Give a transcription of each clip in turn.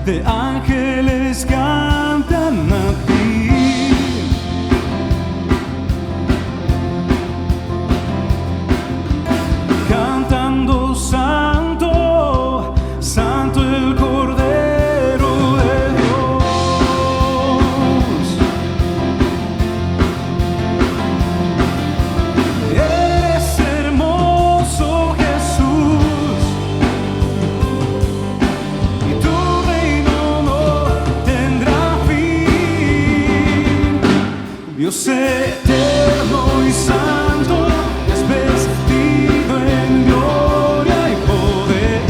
de ángeles cantan a ti. Cantando santo, santo el Cordero de Dios. Eres hermoso, Jesús, y tu reino no tendrá fin. Dios eterno y santo, es vestido en gloria y poder.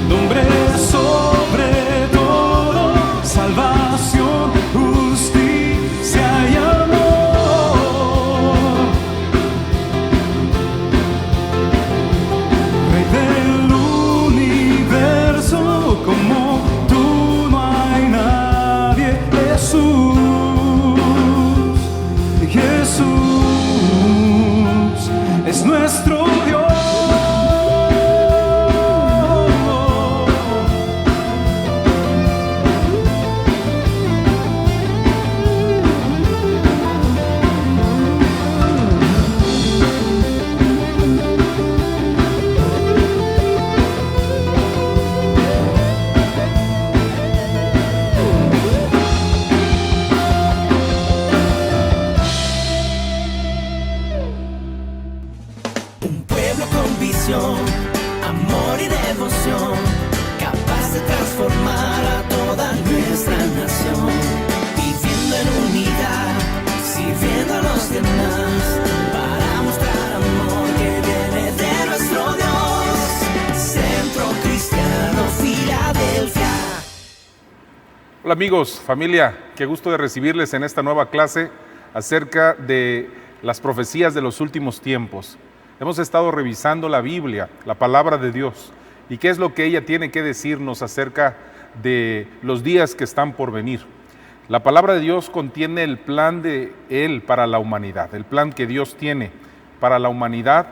Nombre sobre todo, salvación, justicia y amor. Rey del universo, como tú no hay nadie. Jesús, Jesús es nuestro Dios. Un pueblo con visión, amor y devoción, capaz de transformar a toda nuestra nación. Viviendo en unidad, sirviendo a los demás, para mostrar amor que viene de nuestro Dios. Centro Cristiano Filadelfia. Hola amigos, familia, qué gusto de recibirles en esta nueva clase acerca de las profecías de los últimos tiempos. Hemos estado revisando la Biblia, la palabra de Dios, y qué es lo que ella tiene que decirnos acerca de los días que están por venir. La palabra de Dios contiene el plan de Él para la humanidad, el plan que Dios tiene para la humanidad,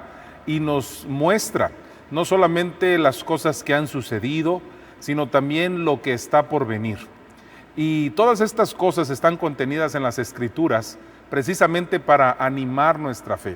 y nos muestra no solamente las cosas que han sucedido, sino también lo que está por venir. Y todas estas cosas están contenidas en las Escrituras precisamente para animar nuestra fe,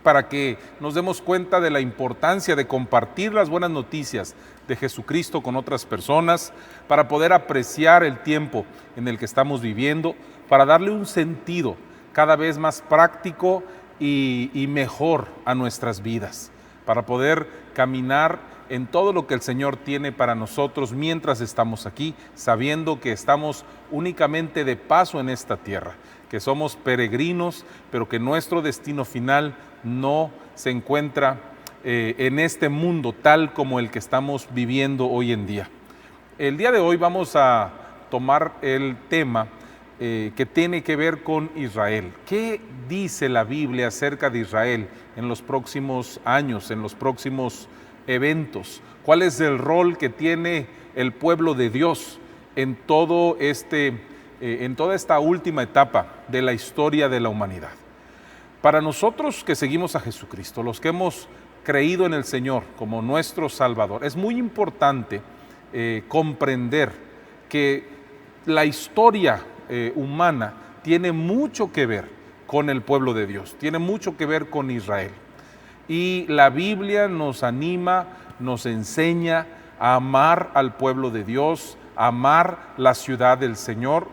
para que nos demos cuenta de la importancia de compartir las buenas noticias de Jesucristo con otras personas, para poder apreciar el tiempo en el que estamos viviendo, para darle un sentido cada vez más práctico y mejor a nuestras vidas, para poder caminar en todo lo que el Señor tiene para nosotros mientras estamos aquí, sabiendo que estamos únicamente de paso en esta tierra, que somos peregrinos, pero que nuestro destino final no se encuentra en este mundo tal como el que estamos viviendo hoy en día. El día de hoy vamos a tomar el tema que tiene que ver con Israel. ¿Qué dice la Biblia acerca de Israel en los próximos años, en los próximos eventos? ¿Cuál es el rol que tiene el pueblo de Dios en toda esta última etapa de la historia de la humanidad? Para nosotros que seguimos a Jesucristo, los que hemos creído en el Señor como nuestro Salvador, es muy importante comprender que la historia humana tiene mucho que ver con el pueblo de Dios, tiene mucho que ver con Israel. Y la Biblia nos anima, nos enseña a amar al pueblo de Dios, a amar la ciudad del Señor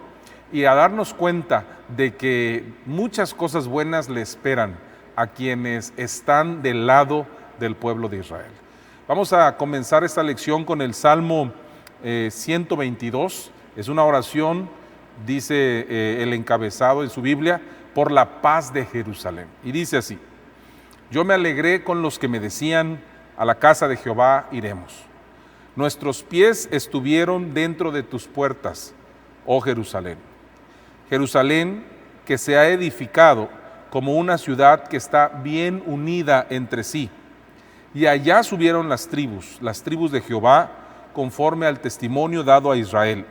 y a darnos cuenta de que muchas cosas buenas le esperan a quienes están del lado del pueblo de Israel. Vamos a comenzar esta lección con el Salmo 122. Es una oración, dice el encabezado en su Biblia, por la paz de Jerusalén. Y dice así: yo me alegré con los que me decían, a la casa de Jehová iremos. Nuestros pies estuvieron dentro de tus puertas, oh Jerusalén. Jerusalén, que se ha edificado como una ciudad que está bien unida entre sí. Y allá subieron las tribus de Jehová, conforme al testimonio dado a Israel,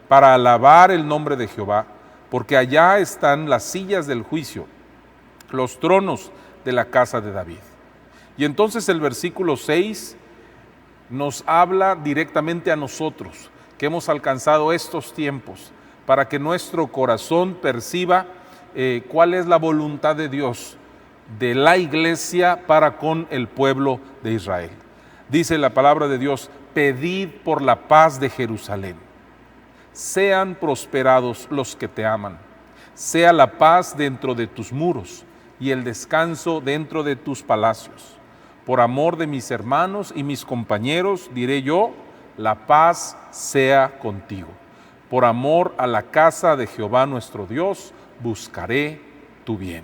para alabar el nombre de Jehová, porque allá están las sillas del juicio, los tronos de la casa de David. Y entonces el versículo 6 nos habla directamente a nosotros, que hemos alcanzado estos tiempos, para que nuestro corazón perciba cuál es la voluntad de Dios, de la iglesia para con el pueblo de Israel. Dice la palabra de Dios: pedid por la paz de Jerusalén. Sean prosperados los que te aman. Sea la paz dentro de tus muros y el descanso dentro de tus palacios. Por amor de mis hermanos y mis compañeros, diré yo, la paz sea contigo. Por amor a la casa de Jehová nuestro Dios, buscaré tu bien.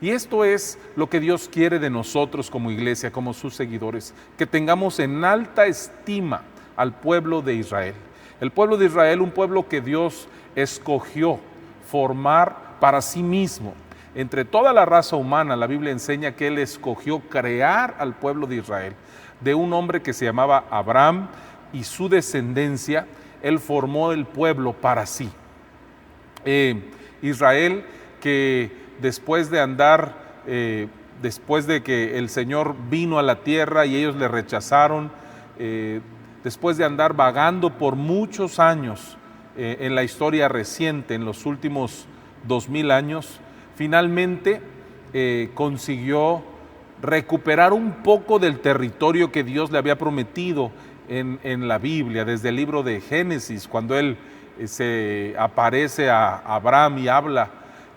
Y esto es lo que Dios quiere de nosotros como iglesia, como sus seguidores, que tengamos en alta estima al pueblo de Israel. El pueblo de Israel, un pueblo que Dios escogió formar para sí mismo. Entre toda la raza humana, la Biblia enseña que Él escogió crear al pueblo de Israel. De un hombre que se llamaba Abraham y su descendencia, Él formó el pueblo para sí. Israel, que después de que el Señor vino a la tierra y ellos le rechazaron, después de andar vagando por muchos años en la historia reciente, en los últimos 2000 años, finalmente consiguió recuperar un poco del territorio que Dios le había prometido en la Biblia, desde el libro de Génesis, cuando Él se aparece a Abraham y habla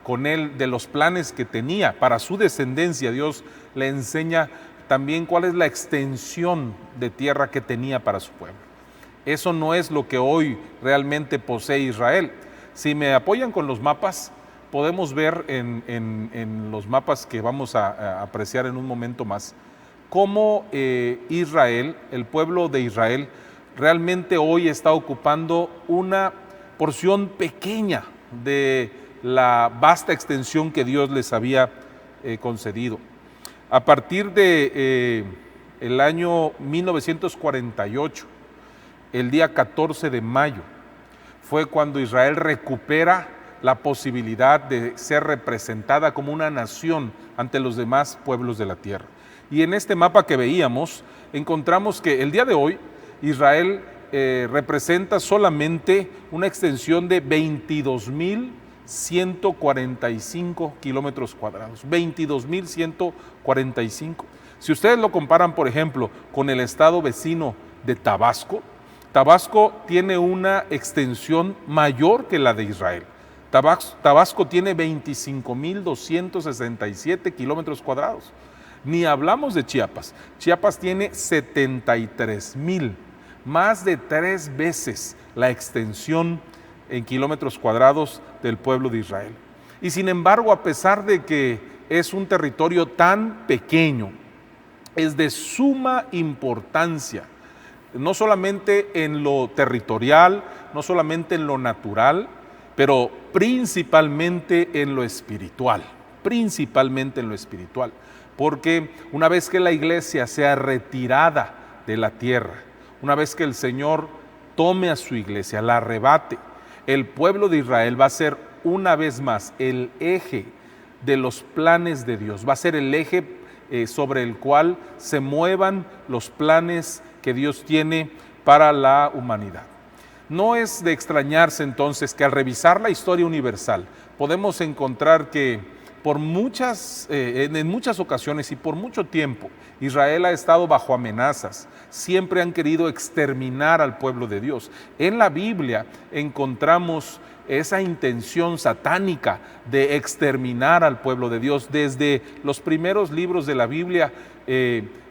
con él de los planes que tenía para su descendencia. Dios le enseña también cuál es la extensión de tierra que tenía para su pueblo. Eso no es lo que hoy realmente posee Israel. Si me apoyan con los mapas, podemos ver en los mapas que vamos a apreciar en un momento más, cómo Israel, el pueblo de Israel, realmente hoy está ocupando una porción pequeña de la vasta extensión que Dios les había concedido. A partir de el año 1948, el día 14 de mayo, fue cuando Israel recupera la posibilidad de ser representada como una nación ante los demás pueblos de la tierra. Y en este mapa que veíamos, encontramos que el día de hoy Israel representa solamente una extensión de 22.145 kilómetros cuadrados, 22.145. Si ustedes lo comparan, por ejemplo, con el estado vecino de Tabasco, Tabasco tiene una extensión mayor que la de Israel. Tabasco tiene 25.267 kilómetros cuadrados. Ni hablamos de Chiapas. Chiapas tiene 73.000, más de 3 veces la extensión en kilómetros cuadrados del pueblo de Israel. Y sin embargo, a pesar de que es un territorio tan pequeño, es de suma importancia, no solamente en lo territorial, no solamente en lo natural, pero principalmente en lo espiritual, porque una vez que la iglesia sea retirada de la tierra, una vez que el Señor tome a su iglesia, la arrebate, el pueblo de Israel va a ser una vez más el eje de los planes de Dios, va a ser el eje sobre el cual se muevan los planes que Dios tiene para la humanidad. No es de extrañarse entonces que al revisar la historia universal podemos encontrar que en muchas ocasiones y por mucho tiempo Israel ha estado bajo amenazas. Siempre han querido exterminar al pueblo de Dios. En la Biblia encontramos esa intención satánica de exterminar al pueblo de Dios. Desde los primeros libros de la Biblia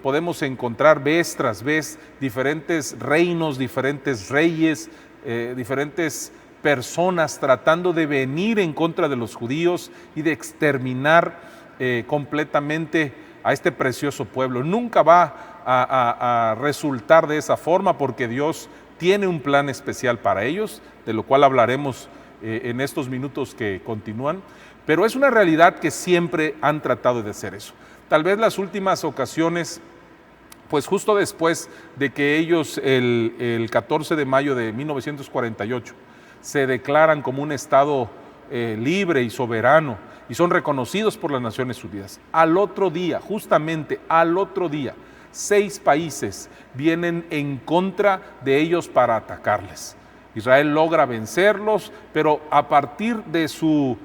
podemos encontrar vez tras vez diferentes reinos, diferentes reyes, diferentes personas tratando de venir en contra de los judíos y de exterminar completamente a este precioso pueblo. Nunca va a resultar de esa forma, porque Dios tiene un plan especial para ellos, de lo cual hablaremos en estos minutos que continúan, pero es una realidad que siempre han tratado de hacer eso. Tal vez las últimas ocasiones, pues justo después de que ellos el 14 de mayo de 1948 se declaran como un estado libre y soberano, y son reconocidos por las Naciones Unidas. Al otro día, justamente al otro día, 6 países vienen en contra de ellos para atacarles. Israel logra vencerlos, pero a partir de su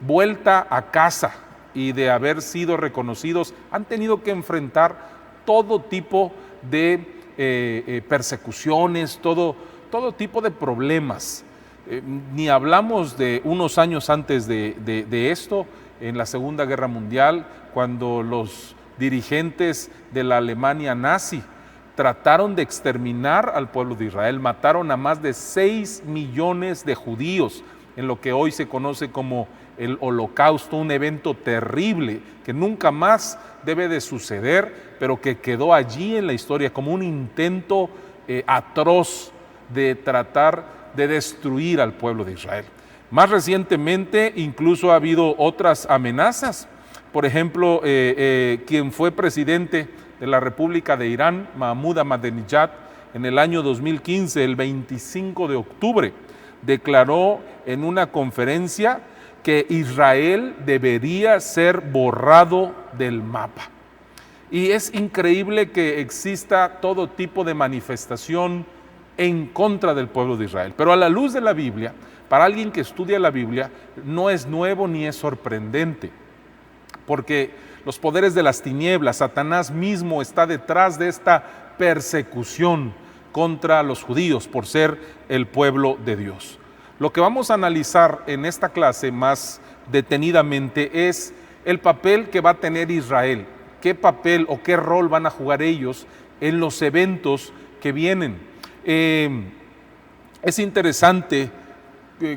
vuelta a casa y de haber sido reconocidos, han tenido que enfrentar todo tipo de persecuciones, todo tipo de problemas. Ni hablamos de unos años antes de esto, en la Segunda Guerra Mundial, cuando los dirigentes de la Alemania nazi trataron de exterminar al pueblo de Israel, mataron a más de 6 millones de judíos en lo que hoy se conoce como el Holocausto, un evento terrible que nunca más debe de suceder, pero que quedó allí en la historia como un intento atroz de tratar de destruir al pueblo de Israel. Más recientemente incluso ha habido otras amenazas. Por ejemplo, quien fue presidente de la República de Irán, Mahmoud Ahmadinejad, en el año 2015, el 25 de octubre, declaró en una conferencia que Israel debería ser borrado del mapa. Y es increíble que exista todo tipo de manifestación en contra del pueblo de Israel. Pero a la luz de la Biblia, para alguien que estudia la Biblia, no es nuevo ni es sorprendente, porque los poderes de las tinieblas, Satanás mismo está detrás de esta persecución contra los judíos por ser el pueblo de Dios. Lo que vamos a analizar en esta clase más detenidamente es el papel que va a tener Israel, qué papel o qué rol van a jugar ellos en los eventos que vienen. Es interesante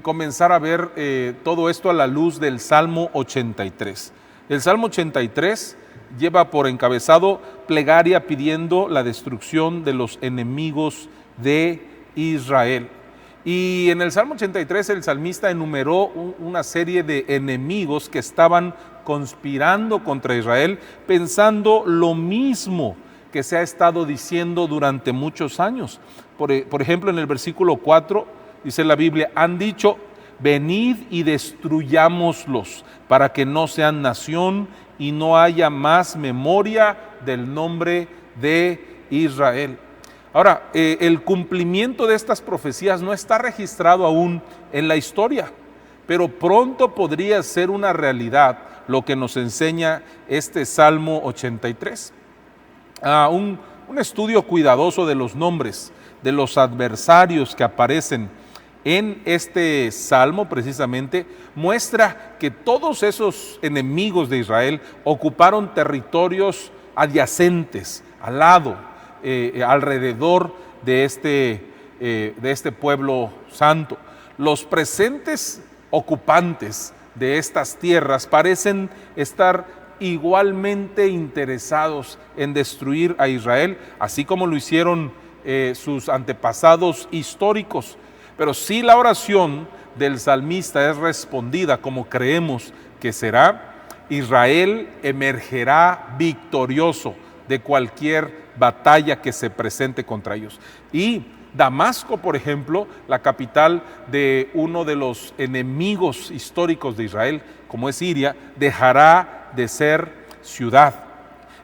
comenzar a ver todo esto a la luz del Salmo 83. El Salmo 83 lleva por encabezado plegaria pidiendo la destrucción de los enemigos de Israel. Y en el Salmo 83 el salmista enumeró una serie de enemigos que estaban conspirando contra Israel, pensando lo mismo que se ha estado diciendo durante muchos años. Por ejemplo, en el versículo 4 dice la Biblia, han dicho, venid y destruyámoslos, para que no sean nación y no haya más memoria del nombre de Israel. Ahora, el cumplimiento de estas profecías no está registrado aún en la historia, pero pronto podría ser una realidad lo que nos enseña este Salmo 83. Un estudio cuidadoso de los nombres de los adversarios que aparecen en este salmo precisamente muestra que todos esos enemigos de Israel ocuparon territorios adyacentes, al lado, alrededor de este pueblo santo. Los presentes ocupantes de estas tierras parecen estar igualmente interesados en destruir a Israel, así como lo hicieron sus antepasados históricos. Pero si la oración del salmista es respondida como creemos que será, Israel emergerá victorioso de cualquier batalla que se presente contra ellos. Y Damasco, por ejemplo, la capital de uno de los enemigos históricos de Israel, como es Siria, dejará de ser ciudad.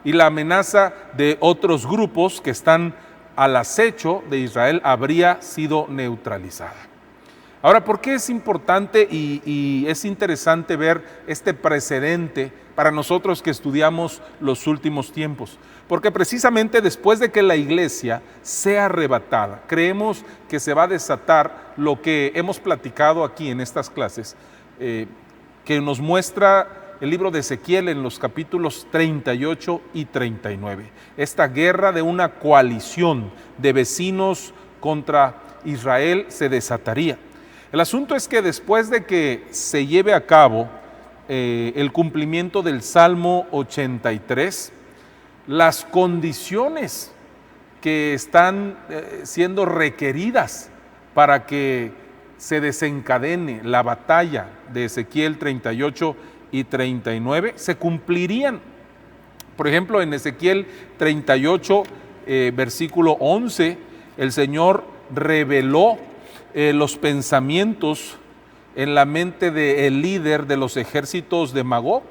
Y la amenaza de otros grupos que están al acecho de Israel habría sido neutralizada. Ahora, ¿por qué es importante y es interesante ver este precedente para nosotros que estudiamos los últimos tiempos? Porque precisamente después de que la iglesia sea arrebatada, creemos que se va a desatar lo que hemos platicado aquí en estas clases, que nos muestra el libro de Ezequiel en los capítulos 38 y 39. Esta guerra de una coalición de vecinos contra Israel se desataría. El asunto es que después de que se lleve a cabo el cumplimiento del Salmo 83, las condiciones que están siendo requeridas para que se desencadene la batalla de Ezequiel 38 y 39 se cumplirían. Por ejemplo, en Ezequiel 38, versículo 11, el Señor reveló los pensamientos en la mente del líder de los ejércitos de Magog,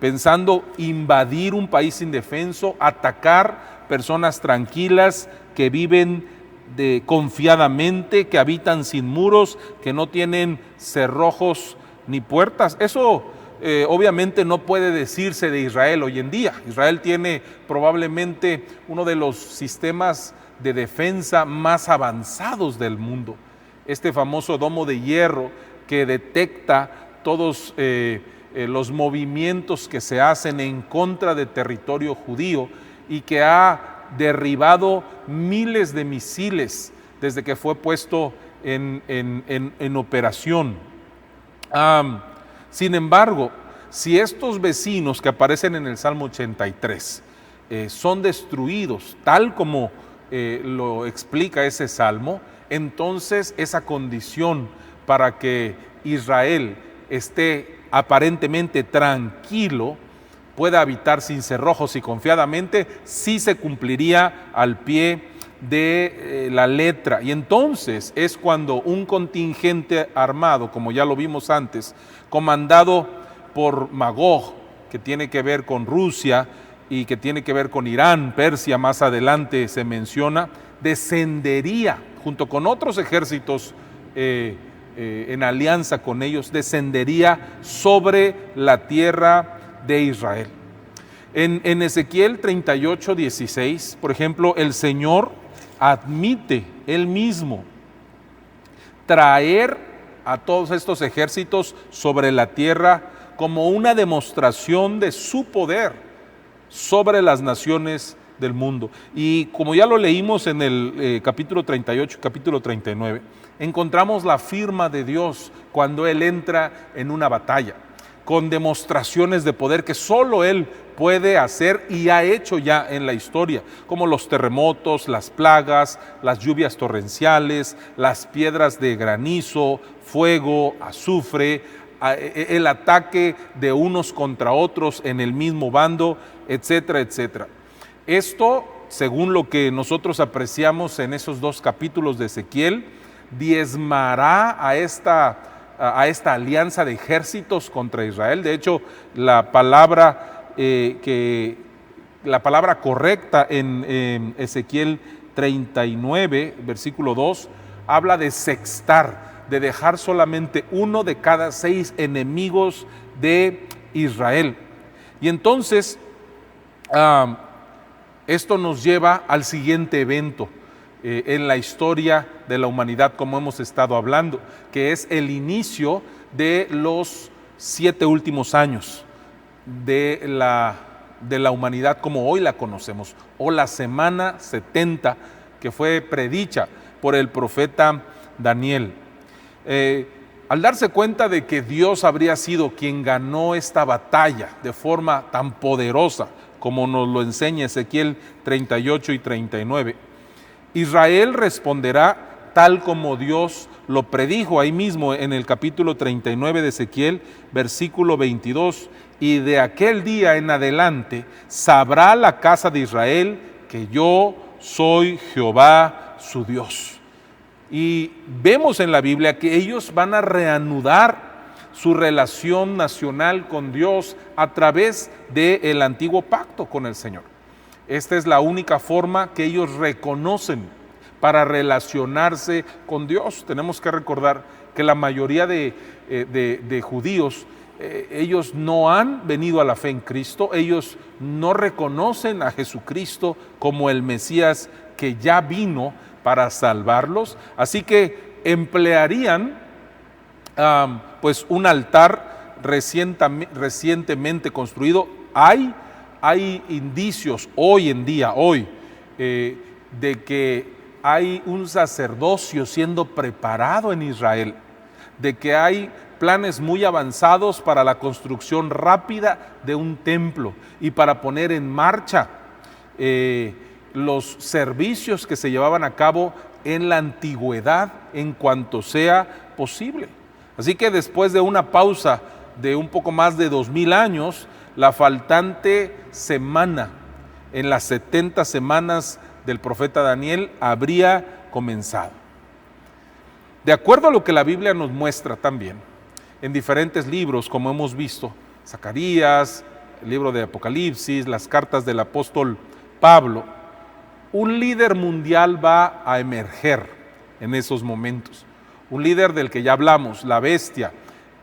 pensando invadir un país indefenso, atacar personas tranquilas que viven confiadamente, que habitan sin muros, que no tienen cerrojos ni puertas. Eso obviamente no puede decirse de Israel hoy en día. Israel tiene probablemente uno de los sistemas de defensa más avanzados del mundo. Este famoso domo de hierro que detecta todos los movimientos que se hacen en contra de territorio judío y que ha derribado miles de misiles desde que fue puesto en operación. Sin embargo, si estos vecinos que aparecen en el Salmo 83 son destruidos tal como lo explica ese salmo, entonces esa condición para que Israel esté aparentemente tranquilo, pueda habitar sin cerrojos y confiadamente, sí se cumpliría al pie de la letra. Y entonces es cuando un contingente armado, como ya lo vimos antes, comandado por Magog, que tiene que ver con Rusia y que tiene que ver con Irán, Persia, más adelante se menciona, descendería junto con otros ejércitos en alianza con ellos, descendería sobre la tierra de Israel. En Ezequiel 38:16, por ejemplo, el Señor admite él mismo traer a todos estos ejércitos sobre la tierra como una demostración de su poder sobre las naciones del mundo. Y como ya lo leímos en el capítulo 38, capítulo 39, encontramos la firma de Dios cuando Él entra en una batalla, con demostraciones de poder que solo Él puede hacer y ha hecho ya en la historia, como los terremotos, las plagas, las lluvias torrenciales, las piedras de granizo, fuego, azufre, el ataque de unos contra otros en el mismo bando, etcétera, etcétera. Esto, según lo que nosotros apreciamos en esos dos capítulos de Ezequiel, diezmará a esta alianza de ejércitos contra Israel. De hecho, la palabra correcta en Ezequiel 39, versículo 2, habla de sextar, de dejar solamente uno de cada 6 enemigos de Israel. Y entonces, esto nos lleva al siguiente evento en la historia de la humanidad, como hemos estado hablando, que es el inicio de los 7 últimos años de la humanidad como hoy la conocemos, o la semana 70, que fue predicha por el profeta Daniel. Al darse cuenta de que Dios habría sido quien ganó esta batalla de forma tan poderosa, como nos lo enseña Ezequiel 38 y 39, Israel responderá tal como Dios lo predijo ahí mismo en el capítulo 39 de Ezequiel, versículo 22, y de aquel día en adelante sabrá la casa de Israel que yo soy Jehová su Dios. Y vemos en la Biblia que ellos van a reanudar su relación nacional con Dios a través del antiguo pacto con el Señor. Esta es la única forma que ellos reconocen para relacionarse con Dios. Tenemos que recordar que la mayoría de judíos, ellos no han venido a la fe en Cristo, ellos no reconocen a Jesucristo como el Mesías que ya vino para salvarlos, así que emplearían pues un altar recientemente construido. Hay indicios hoy en día, de que hay un sacerdocio siendo preparado en Israel, de que hay planes muy avanzados para la construcción rápida de un templo y para poner en marcha los servicios que se llevaban a cabo en la antigüedad en cuanto sea posible. Así que después de una pausa de un poco más de 2000 años, la faltante semana en las 70 semanas del profeta Daniel habría comenzado. De acuerdo a lo que la Biblia nos muestra también, en diferentes libros, como hemos visto, Zacarías, el libro de Apocalipsis, las cartas del apóstol Pablo, un líder mundial va a emerger en esos momentos. Un líder del que ya hablamos, la bestia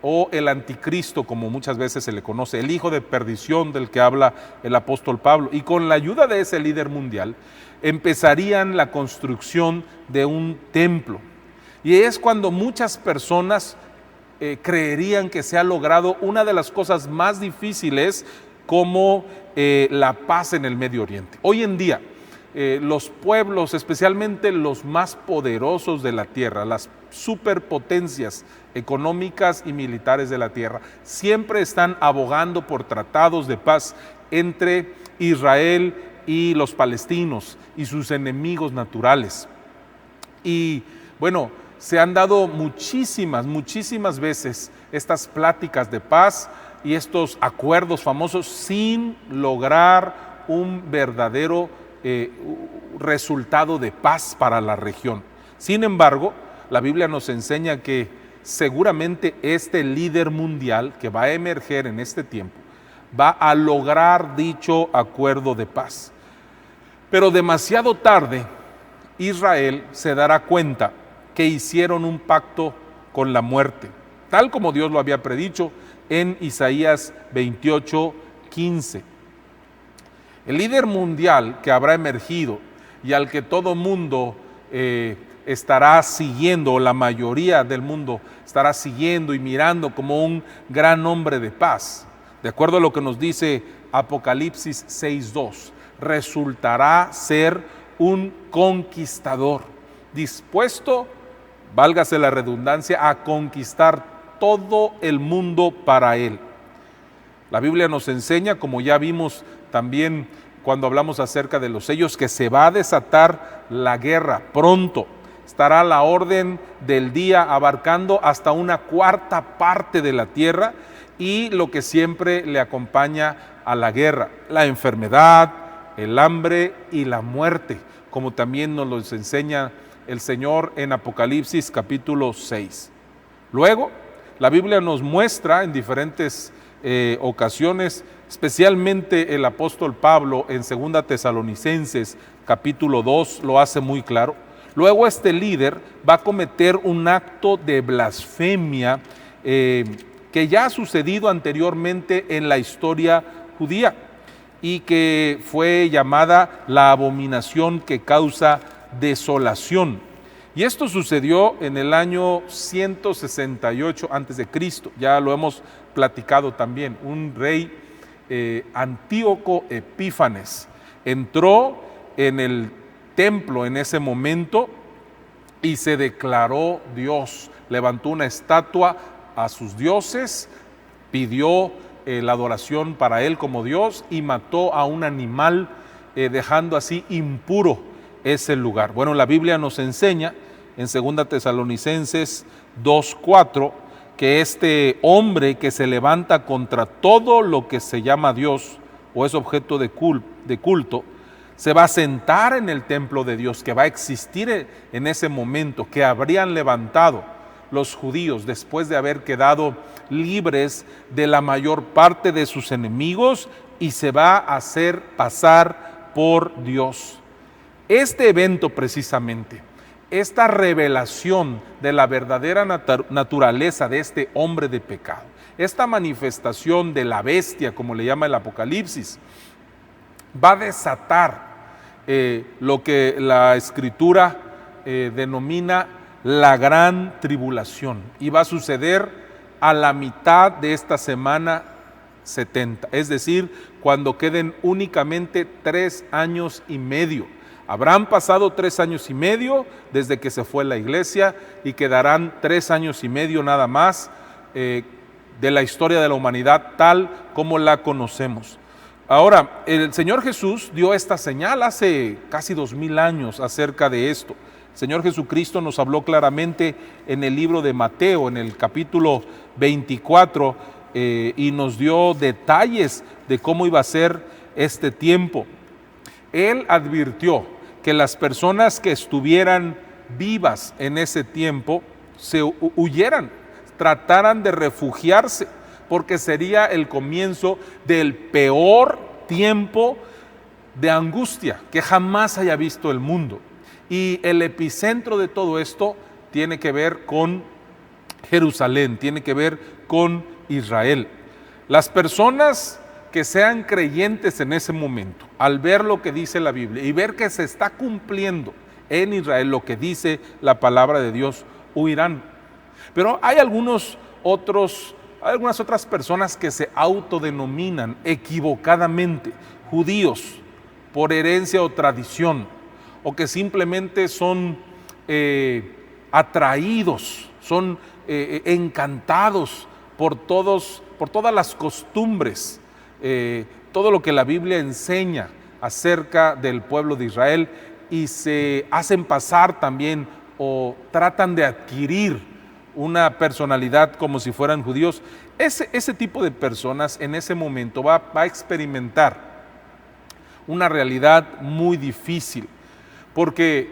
o el anticristo, como muchas veces se le conoce, el hijo de perdición del que habla el apóstol Pablo. Y con la ayuda de ese líder mundial empezarían la construcción de un templo. Y es cuando muchas personas creerían que se ha logrado una de las cosas más difíciles, como la paz en el Medio Oriente. Hoy en día, los pueblos, especialmente los más poderosos de la tierra, las superpotencias económicas y militares de la tierra, siempre están abogando por tratados de paz entre Israel y los palestinos y sus enemigos naturales. Y bueno, se han dado muchísimas veces estas pláticas de paz y estos acuerdos famosos sin lograr un verdadero resultado de paz para la región. Sin embargo, la Biblia nos enseña que seguramente este líder mundial que va a emerger en este tiempo va a lograr dicho acuerdo de paz. Pero demasiado tarde, Israel se dará cuenta que hicieron un pacto con la muerte, tal como Dios lo había predicho en Isaías 28:15. El líder mundial que habrá emergido y al que todo mundo estará siguiendo, o la mayoría del mundo estará siguiendo y mirando como un gran hombre de paz, de acuerdo a lo que nos dice Apocalipsis 6:2, resultará ser un conquistador, dispuesto, válgase la redundancia, a conquistar todo el mundo para él. La Biblia nos enseña, como ya vimos también cuando hablamos acerca de los sellos, que se va a desatar la guerra pronto. Estará la orden del día abarcando hasta una cuarta parte de la tierra, y lo que siempre le acompaña a la guerra, la enfermedad, el hambre y la muerte, como también nos lo enseña el Señor en Apocalipsis capítulo 6. Luego, la Biblia nos muestra en diferentes ocasiones, especialmente el apóstol Pablo en 2 Tesalonicenses capítulo 2 lo hace muy claro. Luego este líder va a cometer un acto de blasfemia que ya ha sucedido anteriormente en la historia judía y que fue llamada la abominación que causa desolación. Y esto sucedió en el año 168 a.C., ya lo hemos platicado también. Un rey Antíoco Epífanes entró en el templo en ese momento y se declaró Dios, levantó una estatua a sus dioses, pidió la adoración para él como Dios y mató a un animal, dejando así impuro ese lugar. Bueno, la Biblia nos enseña en 2 Tesalonicenses 2:4 que este hombre que se levanta contra todo lo que se llama Dios o es objeto de culto, se va a sentar en el templo de Dios, que va a existir en ese momento, que habrían levantado los judíos después de haber quedado libres de la mayor parte de sus enemigos, y se va a hacer pasar por Dios. Este evento precisamente, esta revelación de la verdadera naturaleza de este hombre de pecado, esta manifestación de la bestia, como le llama el Apocalipsis, va a desatar lo que la Escritura denomina la gran tribulación, y va a suceder a la mitad de esta semana 70, es decir, cuando queden únicamente 3 años y medio. Habrán pasado 3 años y medio desde que se fue la iglesia y quedarán 3 años y medio nada más de la historia de la humanidad tal como la conocemos. Ahora, el Señor Jesús dio esta señal hace casi 2000 años acerca de esto. El Señor Jesucristo nos habló claramente en el libro de Mateo, en el capítulo 24, y nos dio detalles de cómo iba a ser este tiempo. Él advirtió que las personas que estuvieran vivas en ese tiempo, huyeran, trataran de refugiarse, porque sería el comienzo del peor tiempo de angustia que jamás haya visto el mundo. Y el epicentro de todo esto tiene que ver con Jerusalén, tiene que ver con Israel. Las personas que sean creyentes en ese momento, al ver lo que dice la Biblia y ver que se está cumpliendo en Israel lo que dice la palabra de Dios, huirán. Pero hay algunas otras personas que se autodenominan equivocadamente judíos por herencia o tradición, o que simplemente son atraídos, son encantados por todas las costumbres, todo lo que la Biblia enseña acerca del pueblo de Israel, y se hacen pasar también o tratan de adquirir una personalidad como si fueran judíos. Ese tipo de personas en ese momento va a experimentar una realidad muy difícil, porque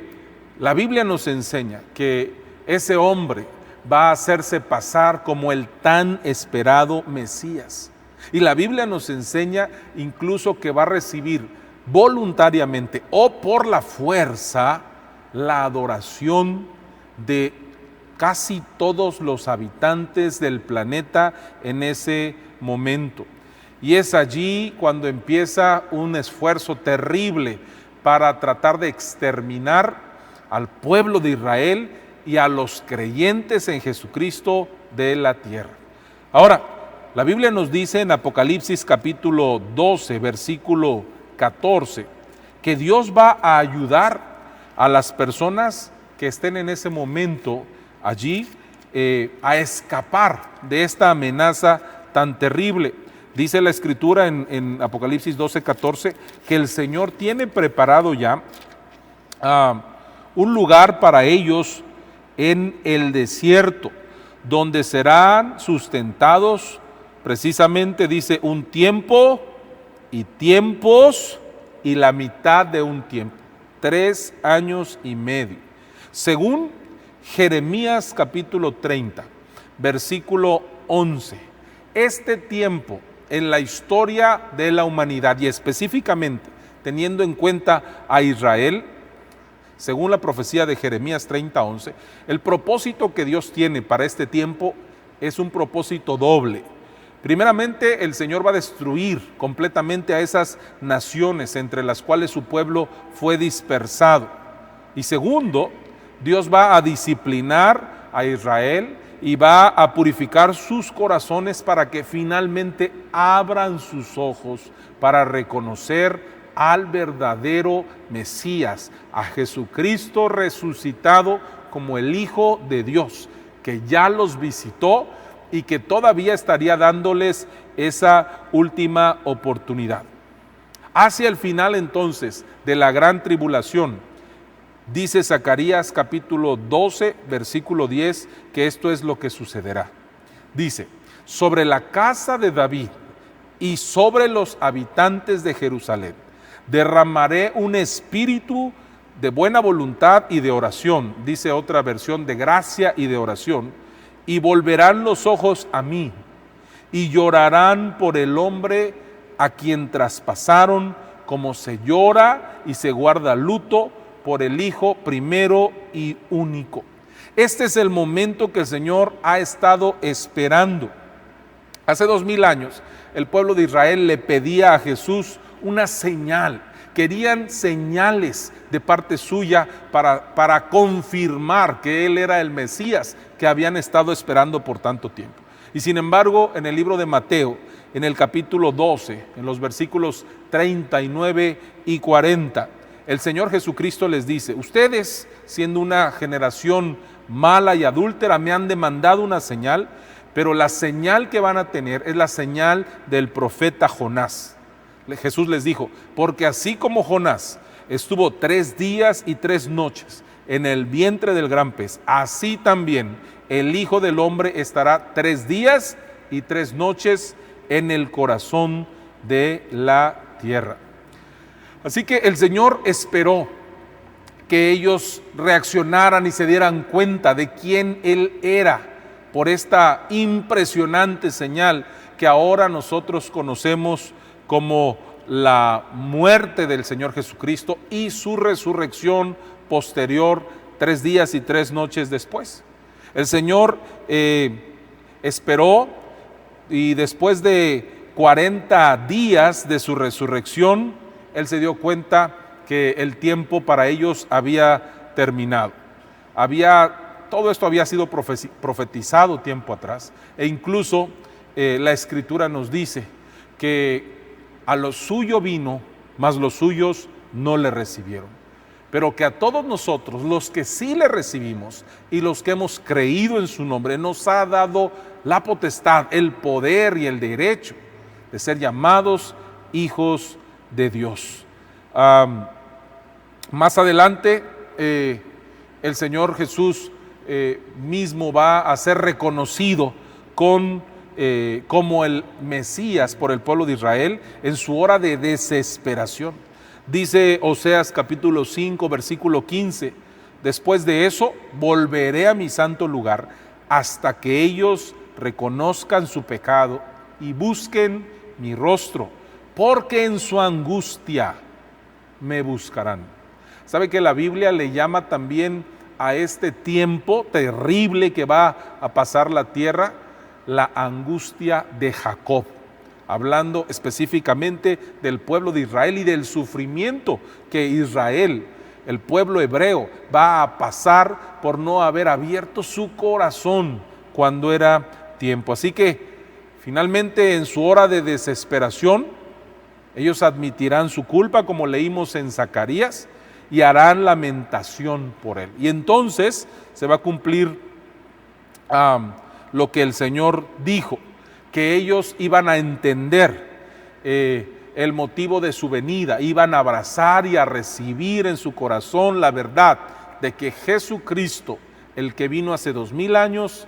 la Biblia nos enseña que ese hombre va a hacerse pasar como el tan esperado Mesías. Y la Biblia nos enseña incluso que va a recibir voluntariamente o por la fuerza la adoración de casi todos los habitantes del planeta en ese momento. Y es allí cuando empieza un esfuerzo terrible para tratar de exterminar al pueblo de Israel y a los creyentes en Jesucristo de la tierra. Ahora, la Biblia nos dice en Apocalipsis capítulo 12, versículo 14, que Dios va a ayudar a las personas que estén en ese momento allí a escapar de esta amenaza tan terrible. Dice la Escritura en Apocalipsis 12, 14, que el Señor tiene preparado ya un lugar para ellos en el desierto, donde serán sustentados, precisamente dice, un tiempo y tiempos y la mitad de un tiempo, 3 años y medio. Según Jeremías capítulo 30, versículo 11, este tiempo en la historia de la humanidad y específicamente teniendo en cuenta a Israel, según la profecía de Jeremías 30:11, el propósito que Dios tiene para este tiempo es un propósito doble. Primeramente, el Señor va a destruir completamente a esas naciones entre las cuales su pueblo fue dispersado. Y segundo, Dios va a disciplinar a Israel y va a purificar sus corazones para que finalmente abran sus ojos para reconocer al verdadero Mesías, a Jesucristo resucitado como el Hijo de Dios, que ya los visitó y que todavía estaría dándoles esa última oportunidad. Hacia el final entonces de la gran tribulación, dice Zacarías capítulo 12, versículo 10, que esto es lo que sucederá. Dice, sobre la casa de David y sobre los habitantes de Jerusalén, derramaré un espíritu de buena voluntad y de oración, dice otra versión, de gracia y de oración, y volverán los ojos a mí, y llorarán por el hombre a quien traspasaron, como se llora y se guarda luto por el Hijo primero y único. Este es el momento que el Señor ha estado esperando. Hace 2000 años, el pueblo de Israel le pedía a Jesús una señal. Querían señales de parte suya para confirmar que Él era el Mesías que habían estado esperando por tanto tiempo. Y sin embargo, en el libro de Mateo, en el capítulo 12, en los versículos 39 y 40, el Señor Jesucristo les dice, ustedes, siendo una generación mala y adúltera, me han demandado una señal, pero la señal que van a tener es la señal del profeta Jonás. Jesús les dijo, porque así como Jonás estuvo 3 días y 3 noches en el vientre del gran pez, así también el Hijo del Hombre estará 3 días y 3 noches en el corazón de la tierra. Así que el Señor esperó que ellos reaccionaran y se dieran cuenta de quién Él era por esta impresionante señal que ahora nosotros conocemos como la muerte del Señor Jesucristo y su resurrección posterior 3 días y 3 noches después. El Señor esperó, y después de 40 días de su resurrección, Él se dio cuenta que el tiempo para ellos había terminado. Todo esto había sido profetizado tiempo atrás, e incluso la Escritura nos dice que a lo suyo vino, mas los suyos no le recibieron. Pero que a todos nosotros, los que sí le recibimos y los que hemos creído en su nombre, nos ha dado la potestad, el poder y el derecho de ser llamados hijos de Dios. Más adelante, el Señor Jesús mismo va a ser reconocido como el Mesías por el pueblo de Israel en su hora de desesperación. Dice Oseas capítulo 5, versículo 15, después de eso volveré a mi santo lugar hasta que ellos reconozcan su pecado y busquen mi rostro, porque en su angustia me buscarán. ¿Sabe que la Biblia le llama también a este tiempo terrible que va a pasar la tierra, la angustia de Jacob? Hablando específicamente del pueblo de Israel y del sufrimiento que Israel, el pueblo hebreo, va a pasar por no haber abierto su corazón cuando era tiempo. Así que finalmente, en su hora de desesperación, ellos admitirán su culpa, como leímos en Zacarías, y harán lamentación por él. Y entonces se va a cumplir lo que el Señor dijo, que ellos iban a entender el motivo de su venida, iban a abrazar y a recibir en su corazón la verdad de que Jesucristo, el que vino hace 2000 años,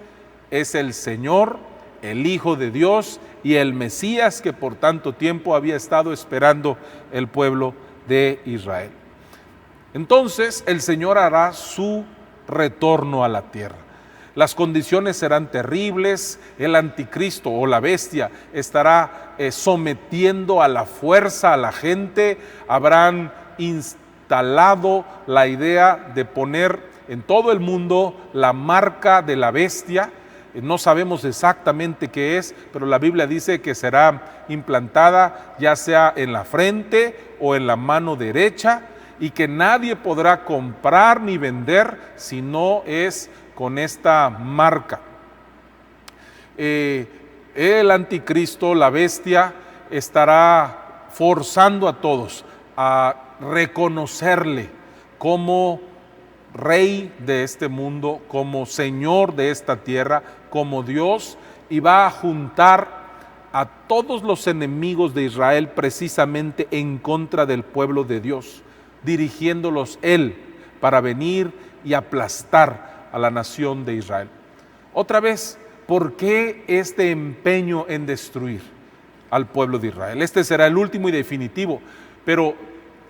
es el Señor, el Hijo de Dios y el Mesías que por tanto tiempo había estado esperando el pueblo de Israel. Entonces el Señor hará su retorno a la tierra. Las condiciones serán terribles, el anticristo o la bestia estará sometiendo a la fuerza a la gente, habrán instalado la idea de poner en todo el mundo la marca de la bestia. No sabemos exactamente qué es, pero la Biblia dice que será implantada ya sea en la frente o en la mano derecha, y que nadie podrá comprar ni vender si no es con esta marca. El anticristo, la bestia, estará forzando a todos a reconocerle como rey de este mundo, como señor de esta tierra, como Dios, y va a juntar a todos los enemigos de Israel precisamente en contra del pueblo de Dios, dirigiéndolos Él para venir y aplastar a la nación de Israel. Otra vez, ¿por qué este empeño en destruir al pueblo de Israel? Este será el último y definitivo, pero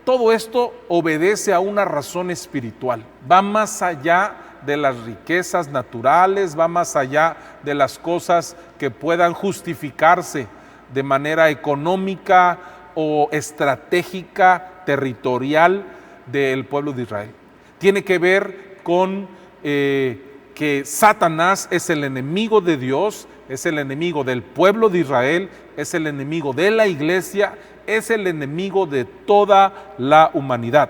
todo esto obedece a una razón espiritual. Va más allá de las riquezas naturales, va más allá de las cosas que puedan justificarse de manera económica o estratégica, territorial del pueblo de Israel. Tiene que ver con que Satanás es el enemigo de Dios, es el enemigo del pueblo de Israel, es el enemigo de la iglesia, es el enemigo de toda la humanidad.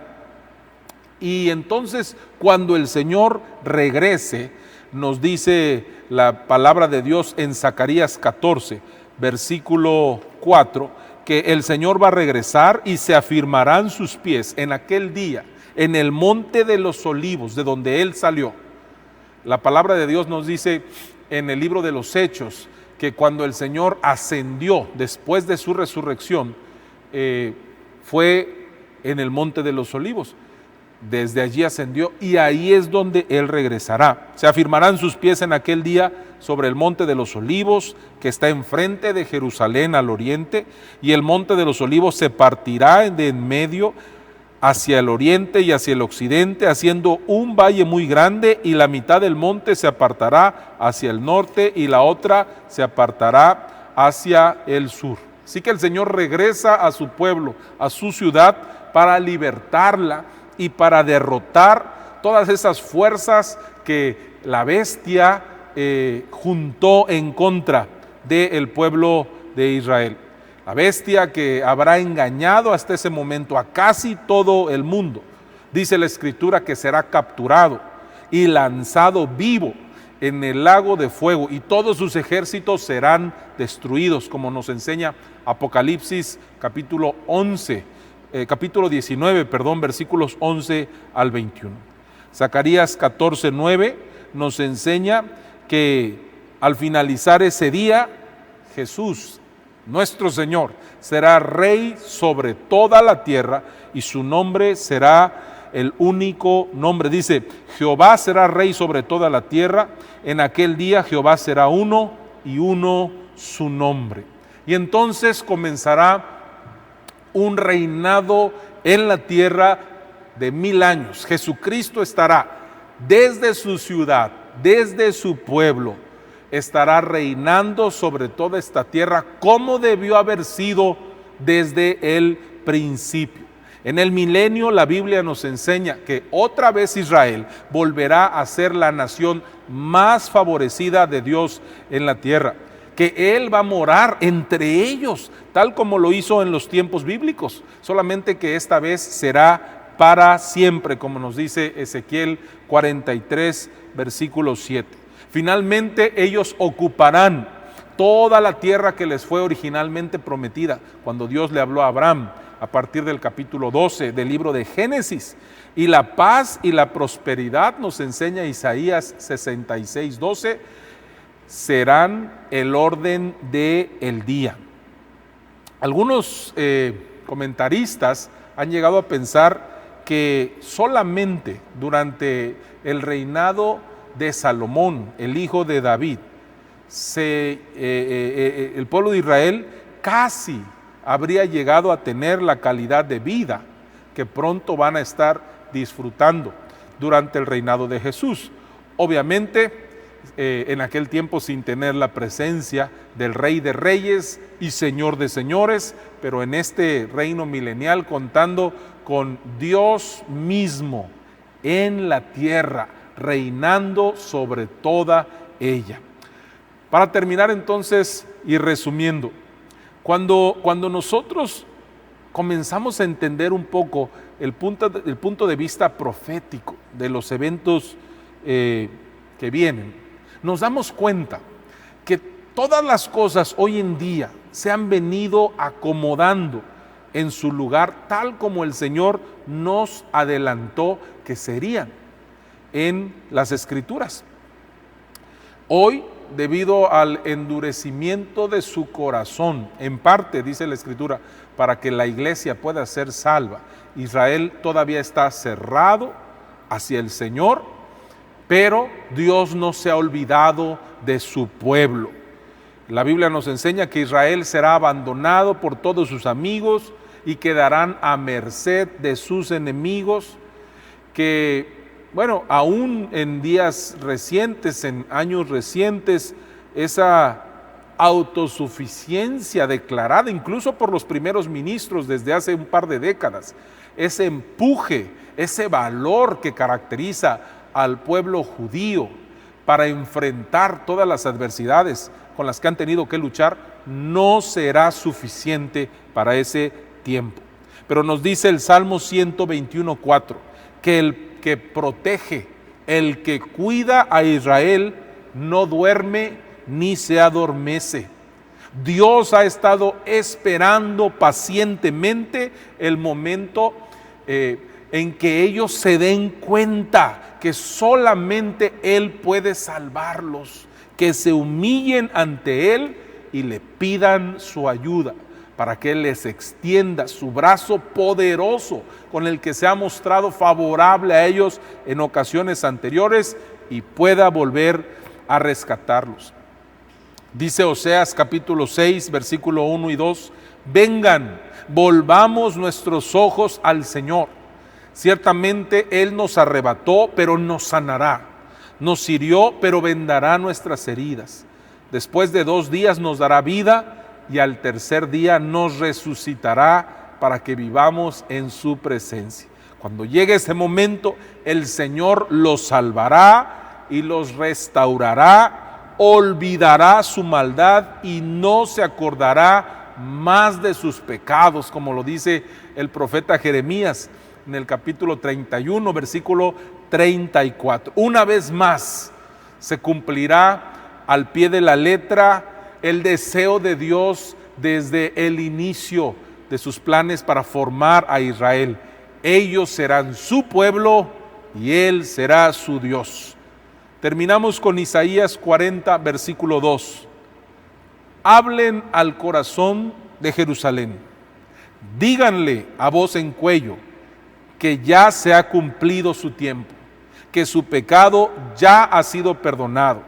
Y entonces, cuando el Señor regrese, nos dice la palabra de Dios en Zacarías 14, versículo 4, que el Señor va a regresar y se afirmarán sus pies en aquel día, en el monte de los olivos, de donde Él salió. La palabra de Dios nos dice en el libro de los Hechos que cuando el Señor ascendió después de su resurrección, fue en el monte de los olivos. Desde allí ascendió y ahí es donde Él regresará. Se afirmarán sus pies en aquel día sobre el monte de los olivos que está enfrente de Jerusalén al oriente, y el monte de los olivos se partirá de en medio hacia el oriente y hacia el occidente, haciendo un valle muy grande, y la mitad del monte se apartará hacia el norte y la otra se apartará hacia el sur. Así que el Señor regresa a su pueblo, a su ciudad, para libertarla y para derrotar todas esas fuerzas que la bestia juntó en contra del pueblo de Israel. La bestia que habrá engañado hasta ese momento a casi todo el mundo. Dice la Escritura que será capturado y lanzado vivo en el lago de fuego, y todos sus ejércitos serán destruidos, como nos enseña Apocalipsis capítulo 19, versículos 11 al 21. Zacarías 14:9 nos enseña que al finalizar ese día, Jesús, nuestro Señor, será rey sobre toda la tierra, y su nombre será el único nombre. Dice, Jehová será rey sobre toda la tierra, en aquel día Jehová será uno y uno su nombre. Y entonces comenzará un reinado en la tierra de 1000 años. Jesucristo estará desde su ciudad, desde su pueblo, estará reinando sobre toda esta tierra como debió haber sido desde el principio. En el milenio la Biblia nos enseña que otra vez Israel volverá a ser la nación más favorecida de Dios en la tierra, que Él va a morar entre ellos, tal como lo hizo en los tiempos bíblicos, solamente que esta vez será para siempre, como nos dice Ezequiel 43, versículo 7. Finalmente ellos ocuparán toda la tierra que les fue originalmente prometida, cuando Dios le habló a Abraham, a partir del capítulo 12 del libro de Génesis. Y la paz y la prosperidad, nos enseña Isaías 66:12, serán el orden del día. Algunos comentaristas han llegado a pensar que solamente durante el reinado de Salomón, el hijo de David, el pueblo de Israel casi habría llegado a tener la calidad de vida que pronto van a estar disfrutando durante el reinado de Jesús. Obviamente, en aquel tiempo sin tener la presencia del Rey de Reyes y Señor de Señores, pero en este reino milenial contando con Dios mismo en la tierra, reinando sobre toda ella. Para terminar entonces y resumiendo, cuando nosotros comenzamos a entender un poco el punto de vista profético de los eventos que vienen, nos damos cuenta que todas las cosas hoy en día se han venido acomodando en su lugar tal como el Señor nos adelantó que serían en las Escrituras. Hoy, debido al endurecimiento de su corazón, en parte, dice la Escritura, para que la iglesia pueda ser salva, Israel todavía está cerrado hacia el Señor, pero Dios no se ha olvidado de su pueblo. La Biblia nos enseña que Israel será abandonado por todos sus amigos y quedarán a merced de sus enemigos, que bueno, aún en días recientes, en años recientes, esa autosuficiencia declarada incluso por los primeros ministros desde hace un par de décadas, ese empuje, ese valor que caracteriza al pueblo judío para enfrentar todas las adversidades con las que han tenido que luchar, no será suficiente para ese tiempo. Pero nos dice el Salmo 121:4, que el que protege, el que cuida a Israel, no duerme ni se adormece. Dios ha estado esperando pacientemente el momento en que ellos se den cuenta que solamente Él puede salvarlos, que se humillen ante Él y le pidan su ayuda, para que Él les extienda su brazo poderoso con el que se ha mostrado favorable a ellos en ocasiones anteriores y pueda volver a rescatarlos. Dice Oseas capítulo 6, versículo 1 y 2, vengan, volvamos nuestros ojos al Señor, Ciertamente Él nos arrebató, pero nos sanará. Nos hirió, pero vendará nuestras heridas. Después de 2 días nos dará vida y al tercer día nos resucitará para que vivamos en su presencia. Cuando llegue ese momento, el Señor los salvará y los restaurará, olvidará su maldad y no se acordará más de sus pecados, como lo dice el profeta Jeremías en el capítulo 31, versículo 34. Una vez más se cumplirá al pie de la letra el deseo de Dios desde el inicio de sus planes para formar a Israel. Ellos serán su pueblo y Él será su Dios. Terminamos con Isaías 40, versículo 2. Hablen al corazón de Jerusalén, díganle a voz en cuello que ya se ha cumplido su tiempo, que su pecado ya ha sido perdonado,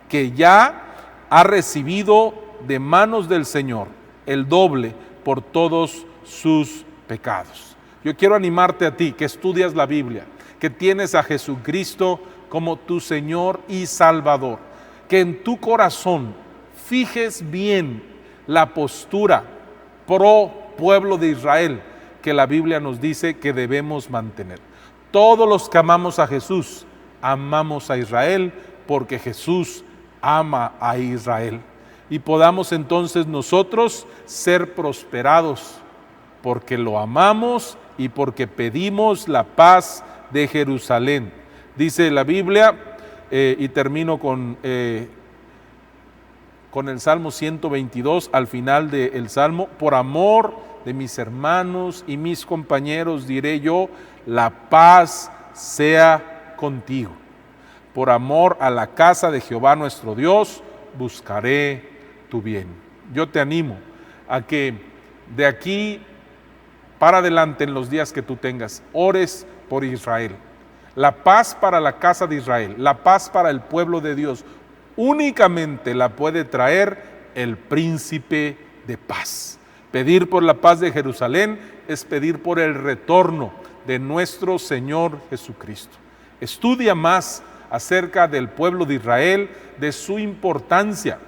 que ya ha recibido de manos del Señor el doble por todos sus pecados. Yo quiero animarte a ti que estudias la Biblia, que tienes a Jesucristo como tu Señor y Salvador, que en tu corazón fijes bien la postura pro pueblo de Israel que la Biblia nos dice que debemos mantener. Todos los que amamos a Jesús, amamos a Israel porque Jesús ama a Israel. Y podamos entonces nosotros ser prosperados porque lo amamos y porque pedimos la paz de Jerusalén. Dice la Biblia, y termino con el Salmo 122, al final del Salmo: por amor de mis hermanos y mis compañeros diré yo, la paz sea contigo. Por amor a la casa de Jehová nuestro Dios, buscaré tu bien. Yo te animo a que de aquí para adelante, en los días que tú tengas, ores por Israel. La paz para la casa de Israel, la paz para el pueblo de Dios, únicamente la puede traer el príncipe de paz. Pedir por la paz de Jerusalén es pedir por el retorno de nuestro Señor Jesucristo. Estudia más acerca del pueblo de Israel, de su importancia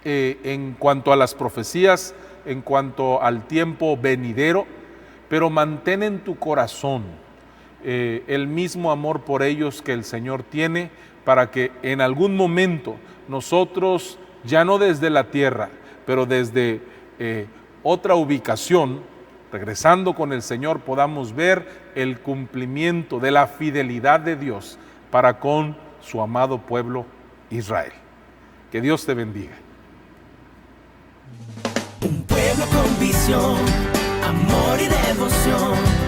en cuanto a las profecías, en cuanto al tiempo venidero, pero mantén en tu corazón el mismo amor por ellos que el Señor tiene, para que en algún momento nosotros, ya no desde la tierra, pero desde otra ubicación, regresando con el Señor, podamos ver el cumplimiento de la fidelidad de Dios para con su amado pueblo Israel. Que Dios te bendiga. Un pueblo con visión, amor y devoción.